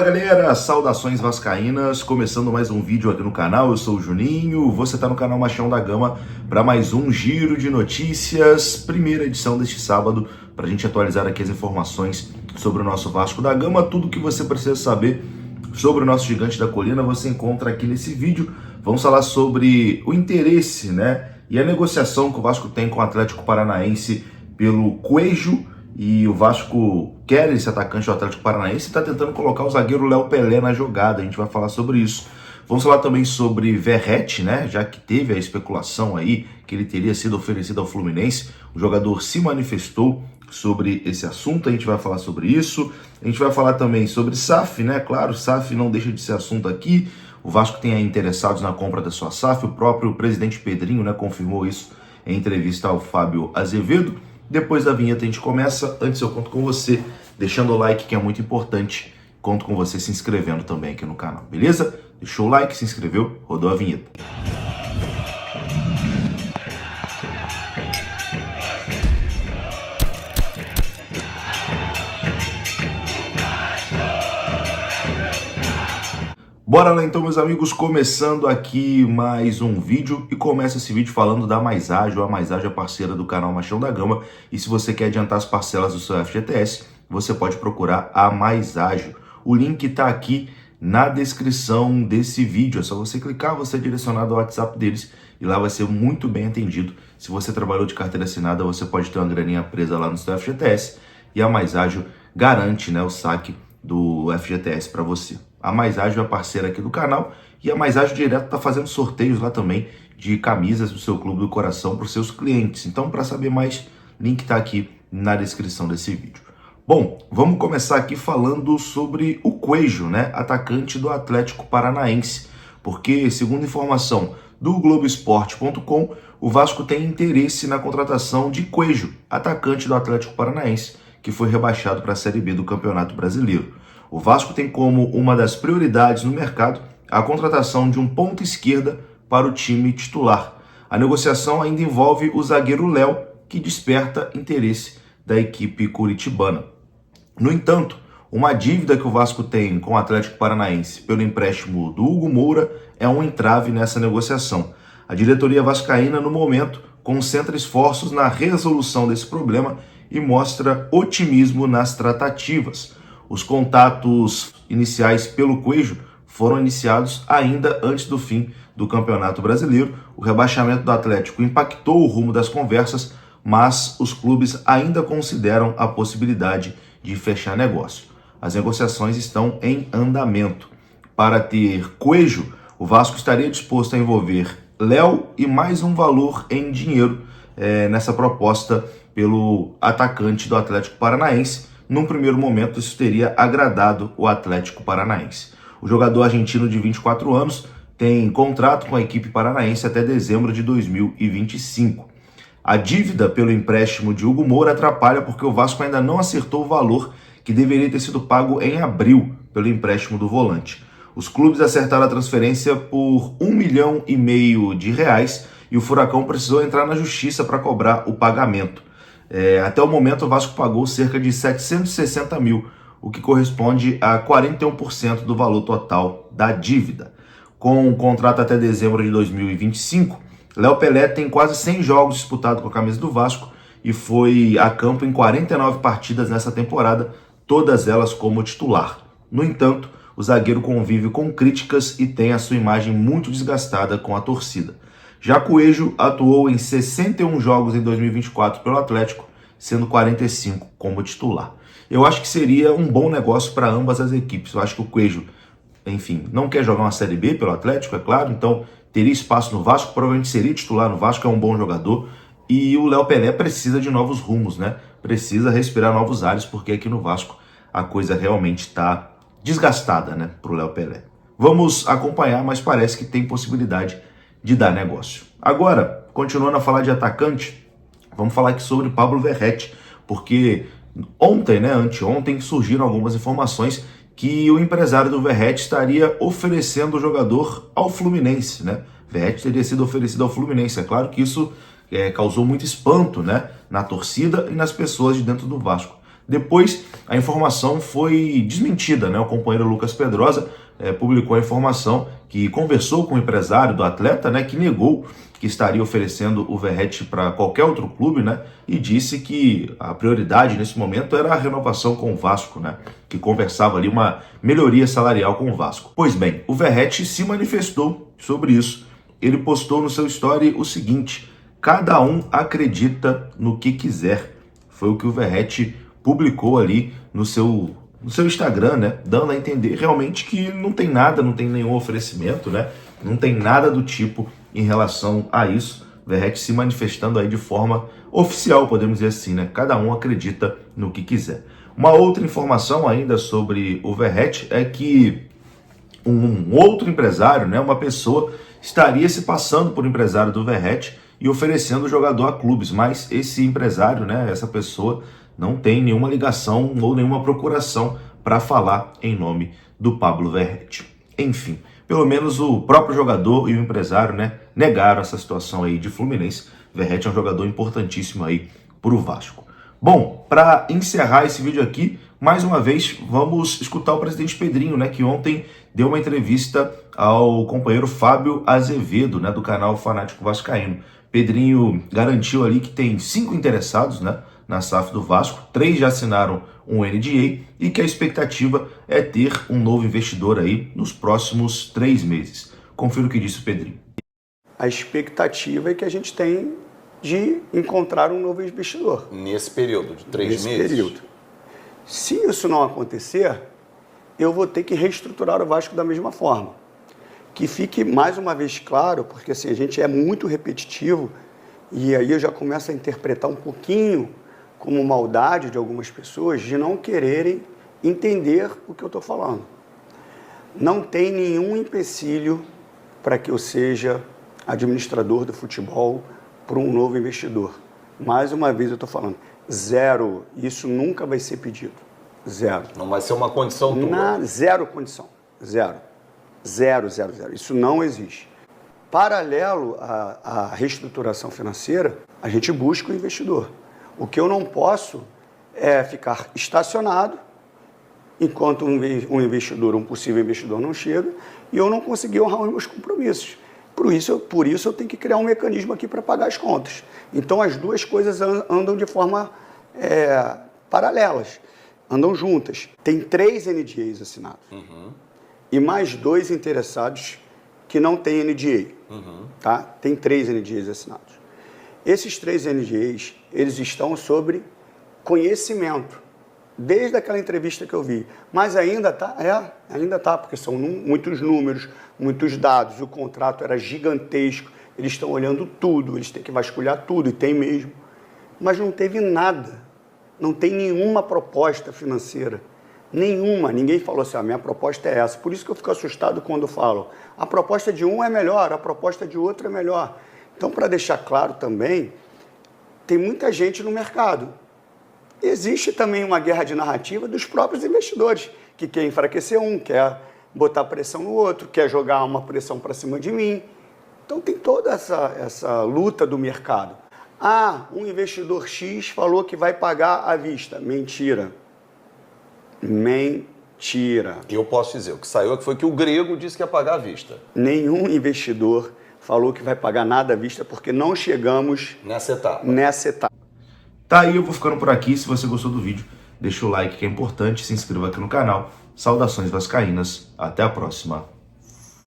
Fala galera, saudações vascaínas, começando mais um vídeo aqui no canal, eu sou o Juninho, você está no canal Machão da Gama para mais um giro de notícias, primeira edição deste sábado, para a gente atualizar aqui as informações sobre o nosso Vasco da Gama, tudo que você precisa saber sobre o nosso Gigante da Colina você encontra aqui nesse vídeo. Vamos falar sobre o interesse, né, e a negociação que o Vasco tem com o Atlético Paranaense pelo Coelho. E o Vasco quer esse atacante do Atlético Paranaense e está tentando colocar o zagueiro Léo Pelé na jogada. A gente vai falar sobre isso. Vamos falar também sobre Verratti, né? Já que teve a especulação aí que ele teria sido oferecido ao Fluminense. O jogador se manifestou sobre esse assunto, a gente vai falar sobre isso. A gente vai falar também sobre SAF, né? Claro, SAF não deixa de ser assunto aqui. O Vasco tem aí interessados na compra da sua SAF. O próprio presidente Pedrinho, né, confirmou isso em entrevista ao Fábio Azevedo. Depois da vinheta a gente começa. Antes eu conto com você deixando o like, que é muito importante. Conto com você se inscrevendo também aqui no canal, beleza? Deixou o like, se inscreveu, rodou a vinheta. Bora lá então, meus amigos, começando aqui mais um vídeo e começa esse vídeo falando da Mais Ágil. A Mais Ágil é parceira do canal Machão da Gama e se você quer adiantar as parcelas do seu FGTS, você pode procurar a Mais Ágil. O link tá aqui na descrição desse vídeo, é só você clicar, você é direcionado ao WhatsApp deles e lá vai ser muito bem atendido. Se você trabalhou de carteira assinada, você pode ter uma graninha presa lá no seu FGTS e a Mais Ágil garante, né, o saque do FGTS para você. A Mais Ágil é parceira aqui do canal e a Mais Ágil Direto está fazendo sorteios lá também de camisas do seu clube do coração para os seus clientes. Então, para saber mais, link está aqui na descrição desse vídeo. Bom, vamos começar aqui falando sobre o Coelho, né, atacante do Atlético Paranaense, porque, segundo informação do Globoesporte.com, o Vasco tem interesse na contratação de Coelho, atacante do Atlético Paranaense, que foi rebaixado para a Série B do Campeonato Brasileiro. O Vasco tem como uma das prioridades no mercado a contratação de um ponta esquerda para o time titular. A negociação ainda envolve o zagueiro Léo, que desperta interesse da equipe curitibana. No entanto, uma dívida que o Vasco tem com o Atlético Paranaense pelo empréstimo do Hugo Moura é um entrave nessa negociação. A diretoria vascaína, no momento, concentra esforços na resolução desse problema e mostra otimismo nas tratativas. Os contatos iniciais pelo Coelho foram iniciados ainda antes do fim do Campeonato Brasileiro. O rebaixamento do Atlético impactou o rumo das conversas, mas os clubes ainda consideram a possibilidade de fechar negócio. As negociações estão em andamento. Para ter Coelho, o Vasco estaria disposto a envolver Léo e mais um valor em dinheiro nessa proposta pelo atacante do Atlético Paranaense. Num primeiro momento, isso teria agradado o Atlético Paranaense. O jogador argentino de 24 anos tem contrato com a equipe paranaense até dezembro de 2025. A dívida pelo empréstimo de Hugo Moura atrapalha porque o Vasco ainda não acertou o valor que deveria ter sido pago em abril pelo empréstimo do volante. Os clubes acertaram a transferência por R$1,5 milhão e o Furacão precisou entrar na justiça para cobrar o pagamento. Até o momento o Vasco pagou cerca de 760 mil, o que corresponde a 41% do valor total da dívida. Com o contrato até dezembro de 2025, Léo Pelé tem quase 100 jogos disputados com a camisa do Vasco e foi a campo em 49 partidas nessa temporada, todas elas como titular. No entanto, o zagueiro convive com críticas e tem a sua imagem muito desgastada com a torcida. Já Coelho atuou em 61 jogos em 2024 pelo Atlético, sendo 45 como titular. Eu acho que seria um bom negócio para ambas as equipes. Eu acho que o Coelho, enfim, não quer jogar uma Série B pelo Atlético, é claro, então teria espaço no Vasco, provavelmente seria titular no Vasco, é um bom jogador. E o Léo Pelé precisa de novos rumos, né? Precisa respirar novos ares, porque aqui no Vasco a coisa realmente está desgastada, né, para o Léo Pelé. Vamos acompanhar, mas parece que tem possibilidade de dar negócio. Agora, continuando a falar de atacante, vamos falar aqui sobre Pablo Verratti, porque ontem, né, anteontem, surgiram algumas informações que o empresário do Verratti estaria oferecendo o jogador ao Fluminense, né? Verratti teria sido oferecido ao Fluminense. É claro que isso causou muito espanto, né, na torcida e nas pessoas de dentro do Vasco. Depois, a informação foi desmentida, né? O companheiro Lucas Pedrosa publicou a informação que conversou com o empresário do atleta, né? Que negou que estaria oferecendo o Verratti para qualquer outro clube, né? E disse que a prioridade nesse momento era a renovação com o Vasco, né? Que conversava ali uma melhoria salarial com o Vasco. Pois bem, o Verratti se manifestou sobre isso. Ele postou no seu story o seguinte: cada um acredita no que quiser. Foi o que o Verratti publicou ali no seu Instagram, né? Dando a entender realmente que não tem nada, não tem nenhum oferecimento, né? Não tem nada do tipo em relação a isso. Verratti se manifestando aí de forma oficial, podemos dizer assim, né? Cada um acredita no que quiser. Uma outra informação ainda sobre o Verratti é que um outro empresário, né? Uma pessoa estaria se passando por empresário do Verratti e oferecendo o jogador a clubes, mas esse empresário, né? Essa pessoa não tem nenhuma ligação ou nenhuma procuração para falar em nome do Pablo Verratti. Enfim, pelo menos o próprio jogador e o empresário, né, negaram essa situação aí de Fluminense. Verratti é um jogador importantíssimo aí para o Vasco. Bom, para encerrar esse vídeo aqui, mais uma vez vamos escutar o presidente Pedrinho, né, que ontem deu uma entrevista ao companheiro Fábio Azevedo, né, do canal Fanático Vascaíno. Pedrinho garantiu ali que tem 5 interessados, né, na SAF do Vasco, 3 já assinaram um NDA e que a expectativa é ter um novo investidor aí nos próximos 3 meses. Confira o que disse o Pedrinho. A expectativa é que a gente tem de encontrar um novo investidor. Nesse período de 3 meses? Nesse período. Se isso não acontecer, eu vou ter que reestruturar o Vasco da mesma forma. Que fique mais uma vez claro, porque assim, a gente é muito repetitivo e aí eu já começo a interpretar um pouquinho como maldade de algumas pessoas de não quererem entender o que eu estou falando. Não tem nenhum empecilho para que eu seja administrador do futebol para um novo investidor. Mais uma vez eu estou falando, zero. Isso nunca vai ser pedido. Zero. Não vai ser uma condição tua? Zero condição. Zero. Zero, zero, zero. Isso não existe. Paralelo à reestruturação financeira, a gente busca o investidor. O que eu não posso é ficar estacionado enquanto um investidor, um possível investidor não chega e eu não conseguir honrar os meus compromissos. Por isso eu tenho que criar um mecanismo aqui para pagar as contas. Então as duas coisas andam de forma paralelas, andam juntas. Tem 3 NDAs assinados e mais 2 interessados que não têm NDA. Tá? Tem 3 NDAs assinados. Esses 3 NDAs, eles estão sobre conhecimento, desde aquela entrevista que eu vi. Mas ainda tá, porque são muitos números, muitos dados, o contrato era gigantesco, eles estão olhando tudo, eles têm que vasculhar tudo, e tem mesmo. Mas não teve nada, não tem nenhuma proposta financeira, nenhuma. Ninguém falou assim, a minha proposta é essa. Por isso que eu fico assustado quando falam, a proposta de um é melhor, a proposta de outro é melhor. Então, para deixar claro também, tem muita gente no mercado. Existe também uma guerra de narrativa dos próprios investidores, que quer enfraquecer um, quer botar pressão no outro, quer jogar uma pressão para cima de mim. Então, tem toda essa luta do mercado. Ah, um investidor X falou que vai pagar à vista. Mentira. Mentira. Eu posso dizer, o que saiu foi que o grego disse que ia pagar à vista. Nenhum investidor falou que vai pagar nada à vista, porque não chegamos nessa etapa. Tá aí, eu vou ficando por aqui. Se você gostou do vídeo, deixa o like que é importante, se inscreva aqui no canal. Saudações vascaínas, até a próxima.